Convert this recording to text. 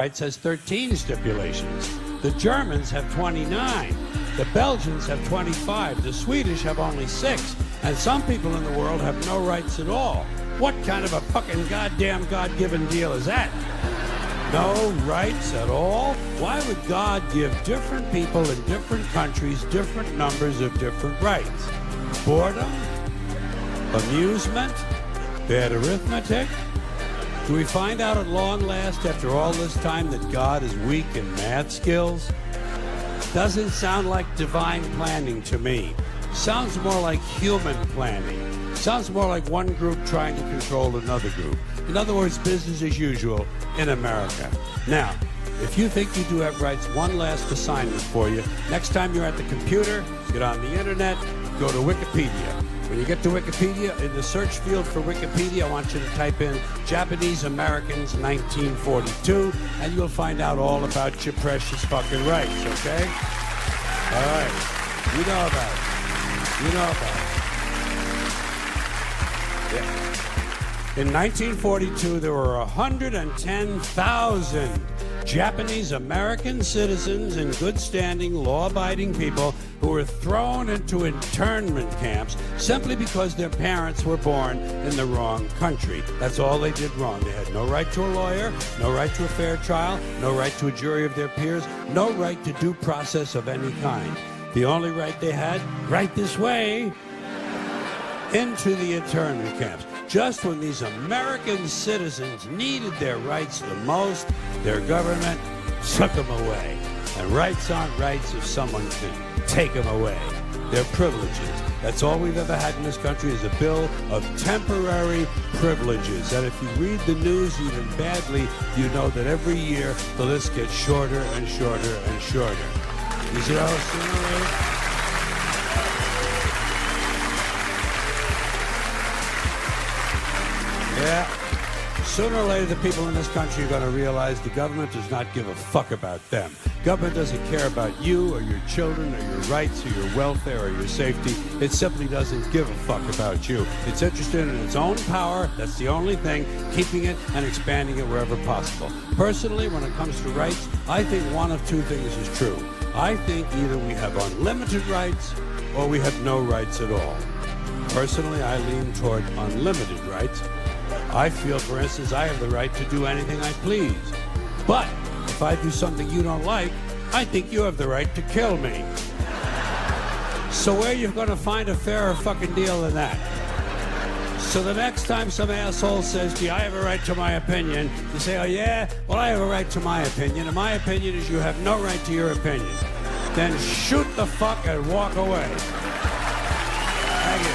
Rights has 13 stipulations. The Germans have 29. The Belgians have 25. The Swedish have only 6. And some people in the world have no rights at all. What kind of a fucking goddamn God-given deal is that? No rights at all? Why would God give different people in different countries different numbers of different rights? Boredom? Amusement? Bad arithmetic? Do we find out at long last, after all this time, that God is weak in math skills? Doesn't sound like divine planning to me. Sounds more like human planning. Sounds more like one group trying to control another group. In other words, business as usual in America. Now, if you think you do have rights, one last assignment for you. Next time you're at the computer, get on the internet, go to Wikipedia. When you get to Wikipedia, in the search field for Wikipedia, I want you to type in Japanese Americans 1942, and you'll find out all about your precious fucking rights, okay? All right. You know about it. You know about it. Yeah. In 1942, there were 110,000 Japanese American citizens and good standing, law-abiding people who were thrown into internment camps simply because their parents were born in the wrong country. That's all they did wrong. They had no right to a lawyer, no right to a fair trial, no right to a jury of their peers, no right to due process of any kind. The only right they had, right this way, into the internment camps. Just when these American citizens needed their rights the most, their government took them away. And rights aren't rights if someone can take them away. They're privileges. That's all we've ever had in this country is a bill of temporary privileges. And if you read the news even badly, you know that every year the list gets shorter and shorter and shorter. You see how sooner or later? Yeah. Sooner or later, the people in this country are going to realize the government does not give a fuck about them. Government doesn't care about you or your children or your rights or your welfare or your safety. It simply doesn't give a fuck about you. It's interested in its own power. That's the only thing, keeping it and expanding it wherever possible. Personally, when it comes to rights, I think one of two things is true. I think either we have unlimited rights or we have no rights at all. Personally, I lean toward unlimited rights. I feel, for instance, I have the right to do anything I please. But if I do something you don't like, I think you have the right to kill me. So where are you going to find a fairer fucking deal than that? So the next time some asshole says, gee, I have a right to my opinion, you say, oh yeah? Well, I have a right to my opinion, and my opinion is you have no right to your opinion. Then shoot the fuck and walk away. Thank you.